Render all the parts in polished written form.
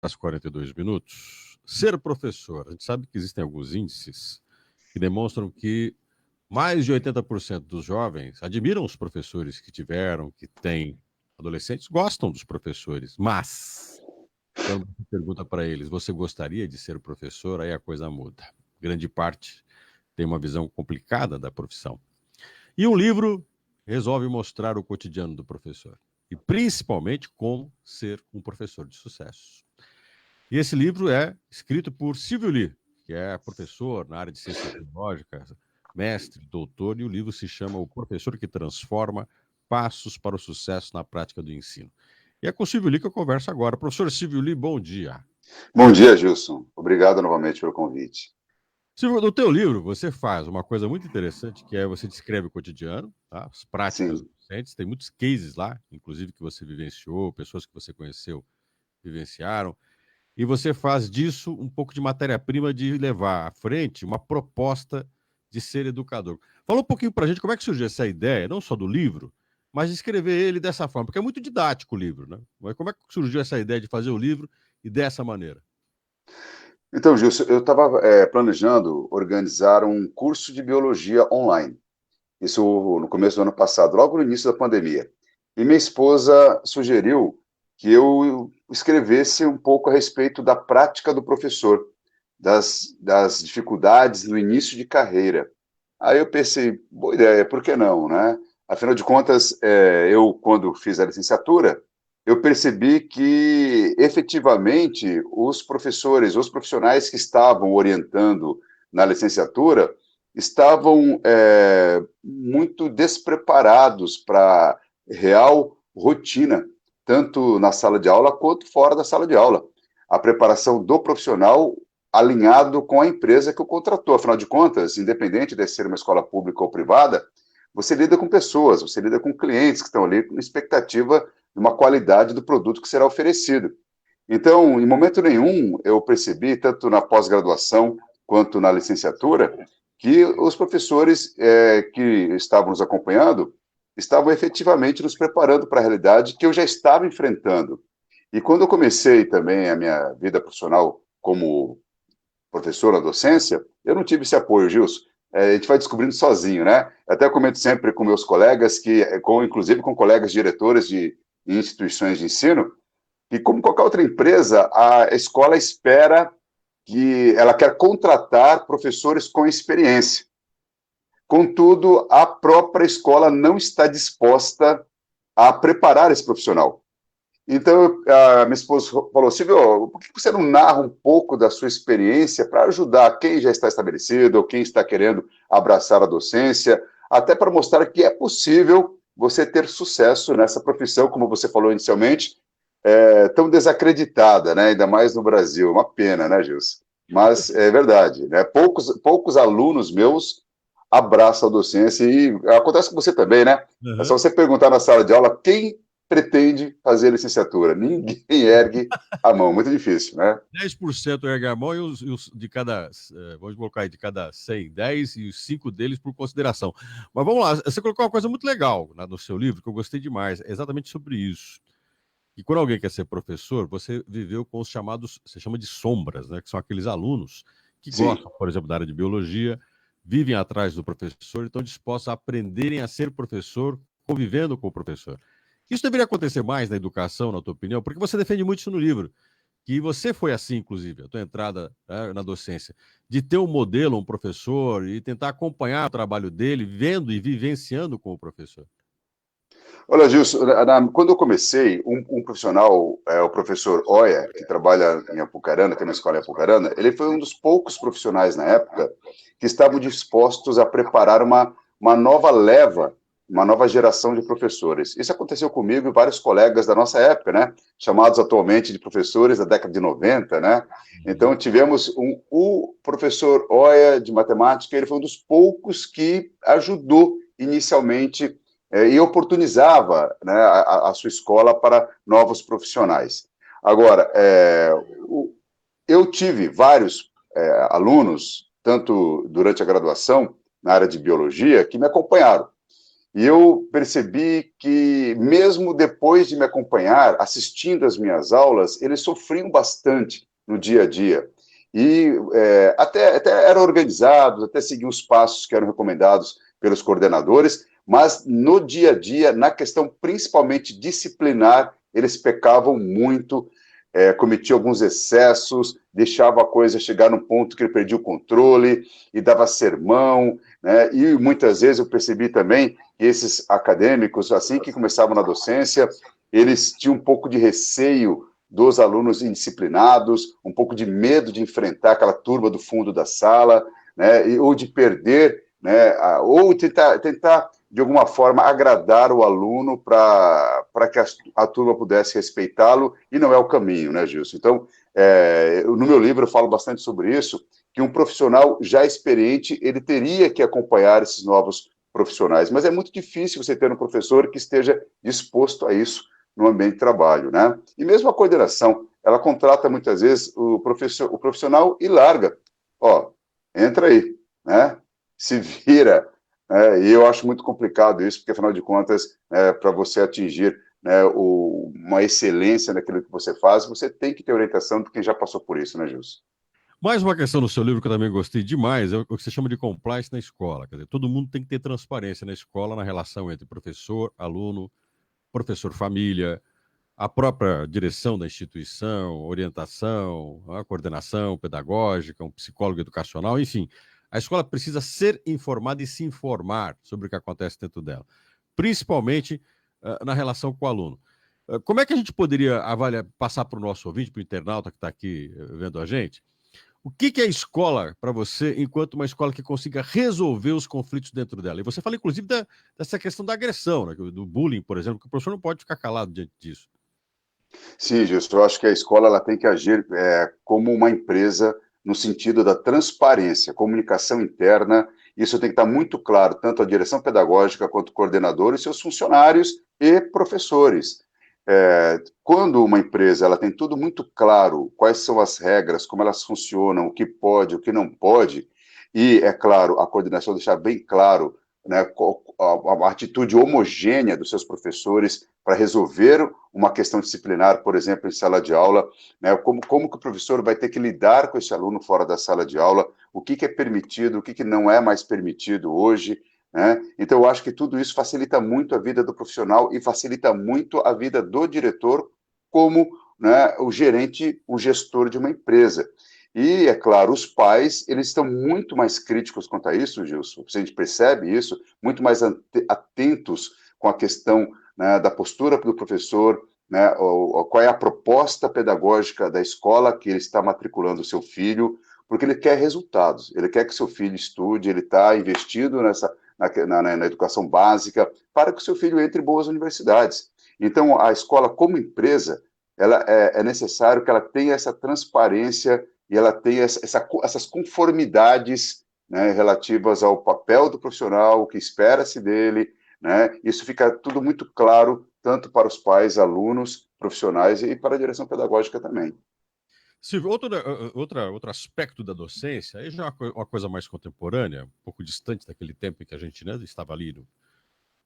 às 42 minutos. Ser professor. A gente sabe que existem alguns índices que demonstram que mais de 80% dos jovens admiram os professores que tiveram, que têm. Adolescentes gostam dos professores, mas quando você pergunta para eles, você gostaria de ser professor? Aí a coisa muda. Grande parte tem uma visão complicada da profissão. E um livro resolve mostrar o cotidiano do professor. E principalmente como ser um professor de sucesso. E esse livro é escrito por Silvio Lee, que é professor na área de ciência tecnológica, mestre, doutor, e o livro se chama O Professor que Transforma: Passos para o Sucesso na Prática do Ensino. E é com o Silvio Lee que eu converso agora. Professor Silvio Lee, bom dia. Bom dia, Gilson. Obrigado novamente pelo convite. Silvio, no teu livro você faz uma coisa muito interessante, que é você descreve o cotidiano, tá? As práticas Sim. docentes, tem muitos cases lá, inclusive que você vivenciou, pessoas que você conheceu vivenciaram, e você faz disso um pouco de matéria-prima de levar à frente uma proposta de ser educador. Fala um pouquinho para a gente como é que surgiu essa ideia, não só do livro, mas de escrever ele dessa forma, porque é muito didático o livro, né? Mas como é que surgiu essa ideia de fazer o livro e dessa maneira? Então, Gilson, eu estava planejando organizar um curso de biologia online. Isso no começo do ano passado, logo no início da pandemia. E minha esposa sugeriu que eu escrevesse um pouco a respeito da prática do professor, das dificuldades no início de carreira. Aí eu pensei, boa ideia, por que não, né? Afinal de contas, eu, quando fiz a licenciatura, eu percebi que, efetivamente, os professores, os profissionais que estavam orientando na licenciatura, estavam muito despreparados para real rotina, tanto na sala de aula quanto fora da sala de aula. A preparação do profissional alinhado com a empresa que o contratou. Afinal de contas, independente de ser uma escola pública ou privada, você lida com pessoas, você lida com clientes que estão ali com expectativa de uma qualidade do produto que será oferecido. Então, em momento nenhum, eu percebi, tanto na pós-graduação quanto na licenciatura, que os professores que estavam nos acompanhando estavam efetivamente nos preparando para a realidade que eu já estava enfrentando. E quando eu comecei também a minha vida profissional como professor na docência, eu não tive esse apoio, Gilson. A gente vai descobrindo sozinho, né? Até comento sempre com meus colegas, inclusive com colegas diretores de instituições de ensino, que como qualquer outra empresa, a escola espera que ela quer contratar professores com experiência. Contudo, a própria escola não está disposta a preparar esse profissional. Então, a minha esposa falou, Silvio, por que você não narra um pouco da sua experiência para ajudar quem já está estabelecido ou quem está querendo abraçar a docência, até para mostrar que é possível você ter sucesso nessa profissão, como você falou inicialmente, tão desacreditada, né? Ainda mais no Brasil. Uma pena, né, Gilson? Mas é verdade, né? Poucos alunos meus abraçam a docência e acontece com você também, né? É só Uhum. você perguntar na sala de aula quem pretende fazer licenciatura. Ninguém ergue a mão, muito difícil, né? 10% ergue a mão e os de cada, vamos colocar aí, de cada 100, 10 e os 5 deles por consideração. Mas vamos lá, você colocou uma coisa muito legal no seu livro, que eu gostei demais, é exatamente sobre isso. E quando alguém quer ser professor, você viveu com os chamados, você chama de sombras, né? Que são aqueles alunos que Sim. gostam, por exemplo, da área de biologia, vivem atrás do professor e estão dispostos a aprenderem a ser professor, convivendo com o professor. Isso deveria acontecer mais na educação, na tua opinião, porque você defende muito isso no livro. Que você foi assim, inclusive, a tua entrada na docência, de ter um modelo, um professor, e tentar acompanhar o trabalho dele, vendo e vivenciando com o professor. Olha, Gilson, quando eu comecei, um profissional, o professor Oya, que trabalha em Apucarana, tem uma escola em Apucarana, ele foi um dos poucos profissionais na época que estavam dispostos a preparar uma nova leva, uma nova geração de professores. Isso aconteceu comigo e vários colegas da nossa época, né? Chamados atualmente de professores da década de 90, né? Uhum. Então, tivemos o professor Oya de matemática, ele foi um dos poucos que ajudou inicialmente e oportunizava, né, a sua escola para novos profissionais. Agora, eu tive vários alunos, tanto durante a graduação, na área de biologia, que me acompanharam. E eu percebi que, mesmo depois de me acompanhar, assistindo às minhas aulas, eles sofriam bastante no dia a dia. E até eram organizados, até seguiam os passos que eram recomendados pelos coordenadores, mas no dia a dia, na questão principalmente disciplinar, eles pecavam muito, cometiam alguns excessos, deixava a coisa chegar num ponto que ele perdia o controle e dava sermão, né? E muitas vezes eu percebi também que esses acadêmicos, assim que começavam na docência, eles tinham um pouco de receio dos alunos indisciplinados, um pouco de medo de enfrentar aquela turma do fundo da sala, né? Ou de perder, né? Ou tentar de alguma forma, agradar o aluno para que a turma pudesse respeitá-lo, e não é o caminho, né, Gilson? Então, no meu livro eu falo bastante sobre isso, que um profissional já experiente, ele teria que acompanhar esses novos profissionais, mas é muito difícil você ter um professor que esteja disposto a isso no ambiente de trabalho, né? E mesmo a coordenação, ela contrata muitas vezes o profissional e larga. Ó, entra aí, né? Se vira, e eu acho muito complicado isso, porque, afinal de contas, para você atingir, né, uma excelência naquilo que você faz, você tem que ter orientação de quem já passou por isso, né, Gilson? Mais uma questão no seu livro que eu também gostei demais é o que você chama de compliance na escola. Quer dizer, todo mundo tem que ter transparência na escola na relação entre professor, aluno, professor família, a própria direção da instituição, orientação, a coordenação pedagógica, um psicólogo educacional, enfim. A escola precisa ser informada e se informar sobre o que acontece dentro dela, principalmente na relação com o aluno. Como é que a gente poderia avaliar, passar para o nosso ouvinte, para o internauta que está aqui vendo a gente, o que é a escola para você, enquanto uma escola que consiga resolver os conflitos dentro dela? E você fala, inclusive, dessa questão da agressão, né, do bullying, por exemplo, que o professor não pode ficar calado diante disso. Sim, Gilson, eu acho que a escola ela tem que agir como uma empresa no sentido da transparência, comunicação interna. Isso tem que estar muito claro, tanto a direção pedagógica quanto o coordenador e seus funcionários e professores. Quando uma empresa ela tem tudo muito claro, quais são as regras, como elas funcionam, o que pode, o que não pode, e, é claro, a coordenação deixar bem claro, né, a atitude homogênea dos seus professores para resolver uma questão disciplinar, por exemplo, em sala de aula, né, como que o professor vai ter que lidar com esse aluno fora da sala de aula, o que é permitido, o que não é mais permitido hoje, né? Então, eu acho que tudo isso facilita muito a vida do profissional e facilita muito a vida do diretor como, né, o gerente, o gestor de uma empresa. E, é claro, os pais, eles estão muito mais críticos quanto a isso, Gilson, a gente percebe isso, muito mais atentos com a questão, né, da postura do professor, né, qual é a proposta pedagógica da escola que ele está matriculando o seu filho, porque ele quer resultados, ele quer que seu filho estude, ele está investindo na educação básica para que o seu filho entre em boas universidades. Então, a escola, como empresa, é necessário que ela tenha essa transparência e ela tenha essas conformidades, né, relativas ao papel do profissional, o que espera-se dele, né? Isso fica tudo muito claro, tanto para os pais, alunos, profissionais e para a direção pedagógica também. Silvio, outro aspecto da docência, aí já é uma coisa mais contemporânea, um pouco distante daquele tempo em que a gente, né, estava ali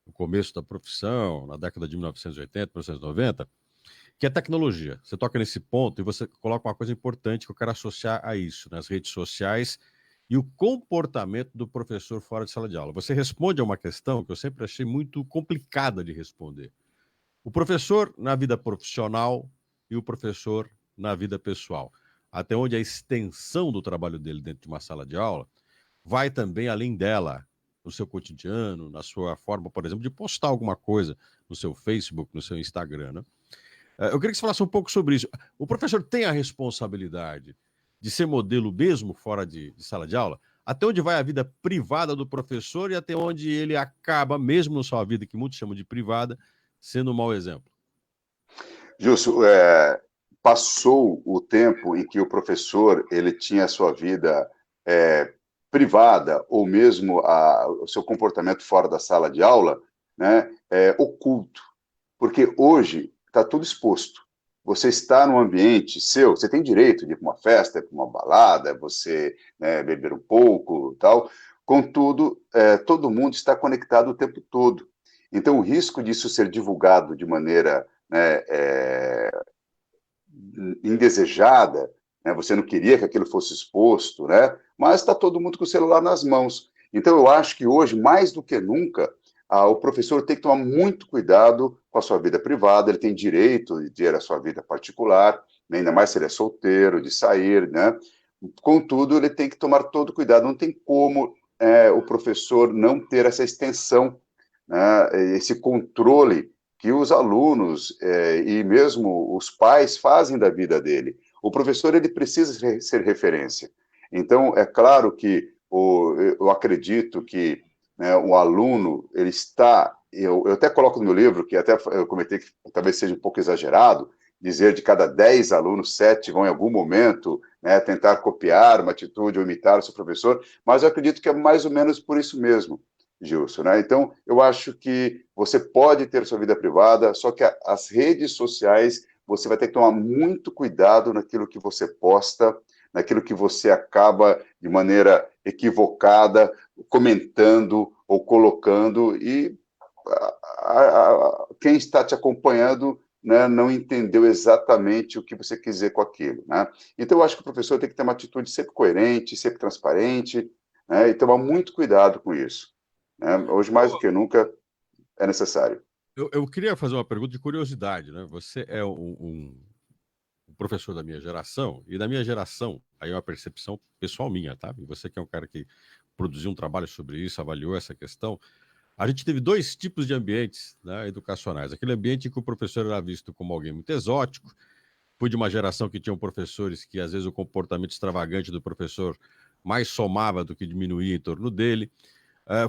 no começo da profissão, na década de 1980, 1990, que é tecnologia. Você toca nesse ponto e você coloca uma coisa importante que eu quero associar a isso, nas redes sociais e o comportamento do professor fora de sala de aula. Você responde a uma questão que eu sempre achei muito complicada de responder. O professor na vida profissional e o professor na vida pessoal. Até onde a extensão do trabalho dele dentro de uma sala de aula vai também além dela, no seu cotidiano, na sua forma, por exemplo, de postar alguma coisa no seu Facebook, no seu Instagram, né? Eu queria que você falasse um pouco sobre isso. O professor tem a responsabilidade de ser modelo mesmo fora de sala de aula? Até onde vai a vida privada do professor e até onde ele acaba, mesmo na sua vida, que muitos chamam de privada, sendo um mau exemplo? Justo, passou o tempo em que o professor ele tinha a sua vida privada ou mesmo o seu comportamento fora da sala de aula, né, oculto, porque hoje está tudo exposto. Você está num ambiente seu, você tem direito de ir para uma festa, para uma balada, você, né, beber um pouco, tal. Contudo, todo mundo está conectado o tempo todo. Então, o risco disso ser divulgado de maneira, né, indesejada, né, você não queria que aquilo fosse exposto, né, mas está todo mundo com o celular nas mãos. Então, eu acho que hoje, mais do que nunca, o professor tem que tomar muito cuidado com a sua vida privada, ele tem direito de ter a sua vida particular, né, ainda mais se ele é solteiro, de sair, né? Contudo, ele tem que tomar todo cuidado, não tem como o professor não ter essa extensão, né, esse controle que os alunos e mesmo os pais fazem da vida dele. O professor ele precisa ser referência. Então, é claro que eu acredito que, né, o aluno ele está. Eu até coloco no meu livro, que até eu comentei que talvez seja um pouco exagerado, dizer de cada 10 alunos, 7 vão em algum momento, né, tentar copiar uma atitude ou imitar o seu professor, mas eu acredito que é mais ou menos por isso mesmo, Gilson, né? Então, eu acho que você pode ter sua vida privada, só que as redes sociais, você vai ter que tomar muito cuidado naquilo que você posta, naquilo que você acaba de maneira equivocada comentando ou colocando, e quem está te acompanhando, né, não entendeu exatamente o que você quis dizer com aquilo, né? Então, eu acho que o professor tem que ter uma atitude sempre coerente, sempre transparente, né, e tomar muito cuidado com isso, né? Hoje, mais do que nunca, é necessário. Eu queria fazer uma pergunta de curiosidade, né? Você é um professor da minha geração, e da minha geração, aí é uma percepção pessoal minha, tá? E você que é um cara que produziu um trabalho sobre isso, avaliou essa questão, a gente teve dois tipos de ambientes, né, educacionais. Aquele ambiente em que o professor era visto como alguém muito exótico. Fui de uma geração que tinham professores que, às vezes, o comportamento extravagante do professor mais somava do que diminuía em torno dele.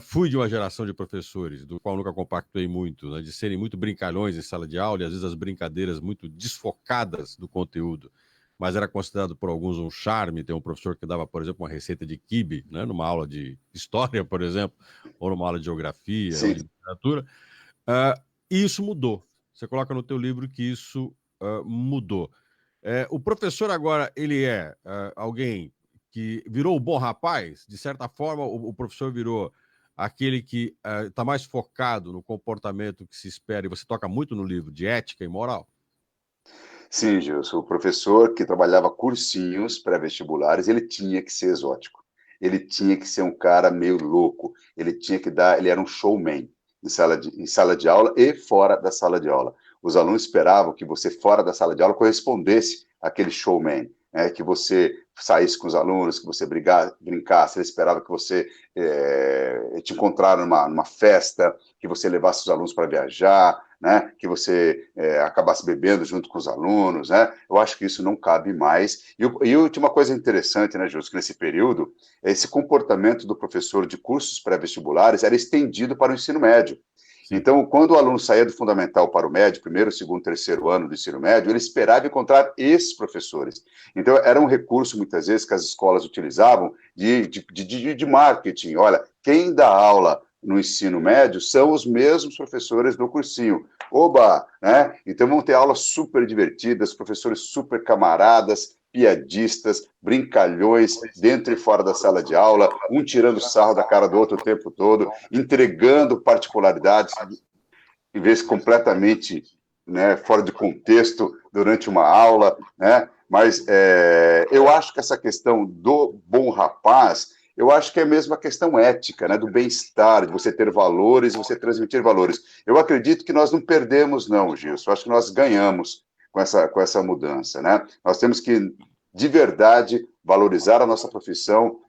Fui de uma geração de professores, do qual nunca compactuei muito, né, de serem muito brincalhões em sala de aula, e às vezes as brincadeiras muito desfocadas do conteúdo, mas era considerado por alguns um charme ter um professor que dava, por exemplo, uma receita de quibe, né, numa aula de história, por exemplo, ou numa aula de geografia ou Sim. de literatura. E isso mudou. Você coloca no teu livro que isso mudou. O professor agora, ele é alguém que virou o bom rapaz, de certa forma, o professor virou aquele que está mais focado no comportamento que se espera, e você toca muito no livro, de ética e moral. Sim, Gilson, o professor que trabalhava cursinhos pré-vestibulares, ele tinha que ser exótico. Ele tinha que ser um cara meio louco. Ele tinha que dar, ele era um showman em sala de aula e fora da sala de aula. Os alunos esperavam que você, fora da sala de aula, correspondesse àquele showman, né? Que você saísse com os alunos, que você brincasse. Ele esperava que você te encontrasse numa festa, que você levasse os alunos para viajar, né, que você acabasse bebendo junto com os alunos, né? Eu acho que isso não cabe mais. E tinha uma coisa interessante, né, Justo, que nesse período, esse comportamento do professor de cursos pré-vestibulares era estendido para o ensino médio. Sim. Então, quando o aluno saía do fundamental para o médio, primeiro, segundo, terceiro ano do ensino médio, ele esperava encontrar esses professores. Então, era um recurso, muitas vezes, que as escolas utilizavam de marketing. Olha, quem dá aula no ensino médio são os mesmos professores do cursinho. Oba! Né? Então, vão ter aulas super divertidas, professores super camaradas, piadistas, brincalhões, dentro e fora da sala de aula, um tirando sarro da cara do outro o tempo todo, entregando particularidades, em vez completamente, né, fora de contexto durante uma aula, né? Mas eu acho que essa questão do bom rapaz, eu acho que é mesmo a questão ética, né, do bem-estar, de você ter valores e você transmitir valores. Eu acredito que nós não perdemos, não, Gilson. Eu acho que nós ganhamos com essa mudança, né? Nós temos que, de verdade, valorizar a nossa profissão,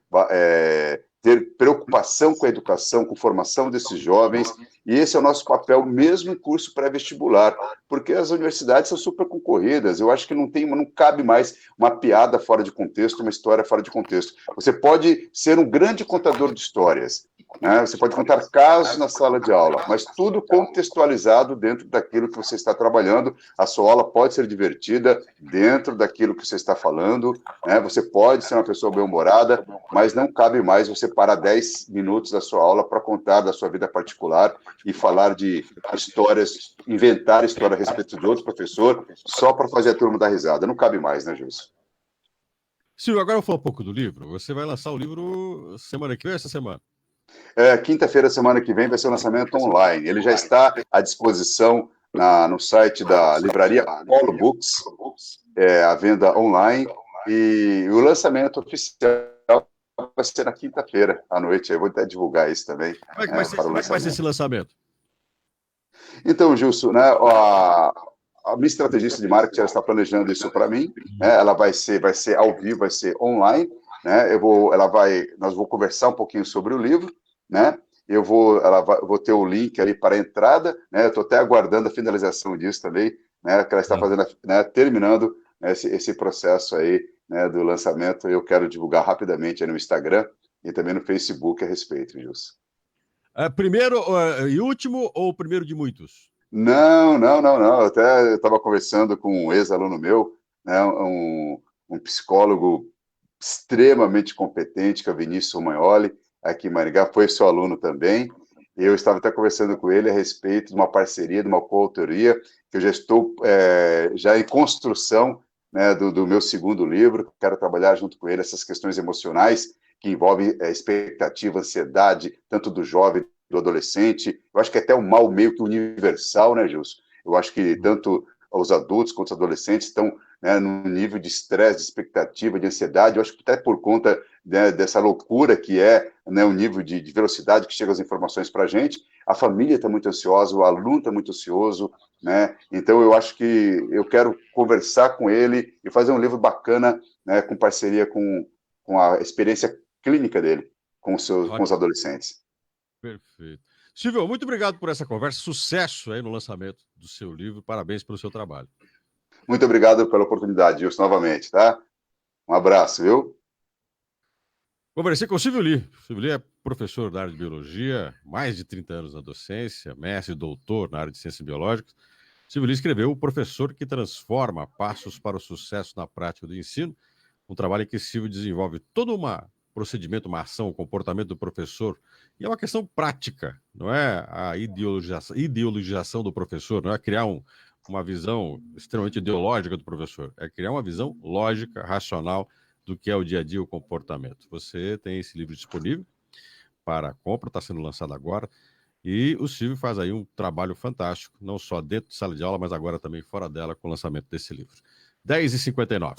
ter preocupação com a educação, com a formação desses jovens, e esse é o nosso papel mesmo em curso pré-vestibular, porque as universidades são super concorridas. Eu acho que não cabe mais uma piada fora de contexto, uma história fora de contexto. Você pode ser um grande contador de histórias, né? Você pode contar casos na sala de aula, mas tudo contextualizado dentro daquilo que você está trabalhando. A sua aula pode ser divertida dentro daquilo que você está falando, né? Você pode ser uma pessoa bem-humorada, mas não cabe mais você parar 10 minutos da sua aula para contar da sua vida particular e falar de histórias, inventar história a respeito de outro professor, só para fazer a turma dar risada. Não cabe mais, né, Gilson? Silvio, agora eu vou falar um pouco do livro. Você vai lançar o livro semana que vem ou essa semana? Quinta-feira, semana que vem, vai ser o lançamento online. Ele já está à disposição no site da livraria Polo Books, a venda online, e o lançamento oficial vai ser na quinta-feira à noite. Eu vou até divulgar isso também. Como é que vai ser esse lançamento? Então, Gilson, né, a minha estrategista de marketing está planejando isso para mim, né, ela vai ser ao vivo, vai ser online, né, nós vamos conversar um pouquinho sobre o livro, né, vou ter o link ali para a entrada, né, eu estou até aguardando a finalização disso também, né, que ela está fazendo, né, terminando, né, esse processo aí, né, do lançamento. Eu quero divulgar rapidamente aí no Instagram e também no Facebook a respeito, Gilson. Primeiro e último ou primeiro de muitos? Não. Eu estava conversando com um ex-aluno meu, né, um psicólogo extremamente competente, que é o Vinícius Romagnoli, aqui em Maringá, foi seu aluno também. Eu estava até conversando com ele a respeito de uma parceria, de uma coautoria, que eu já estou já em construção, né, do meu segundo livro. Quero trabalhar junto com ele essas questões emocionais que envolvem expectativa, ansiedade, tanto do jovem, do adolescente. Eu acho que é até um mal meio que universal, né, Gilson? Eu acho que tanto os adultos quanto os adolescentes estão, né, num nível de estresse, de expectativa, de ansiedade. Eu acho que até por conta, né, dessa loucura que é, né, o nível de velocidade que chegam as informações para a gente. A família está muito ansiosa, o aluno está muito ansioso, né? Então eu acho que eu quero conversar com ele e fazer um livro bacana, né, com parceria com a experiência clínica dele, com os adolescentes. Perfeito. Silvio, muito obrigado por essa conversa. Sucesso aí no lançamento do seu livro. Parabéns pelo seu trabalho. Muito obrigado pela oportunidade, Gilson, novamente, tá? Um abraço, viu? Conversei com o Silvio Lee. O Silvio Lee é professor da área de biologia, mais de 30 anos na docência, mestre e doutor na área de ciências biológicas. O Silvio Lee escreveu O Professor que Transforma, Passos para o Sucesso na Prática do Ensino, um trabalho em que Silvio desenvolve todo um procedimento, uma ação, um comportamento do professor, e é uma questão prática, não é a ideologização do professor, não é criar uma visão extremamente ideológica do professor, é criar uma visão lógica, racional, do que é o dia a dia, o comportamento. Você tem esse livro disponível para compra, está sendo lançado agora, e o Silvio faz aí um trabalho fantástico, não só dentro de sala de aula, mas agora também fora dela, com o lançamento desse livro. 10h59.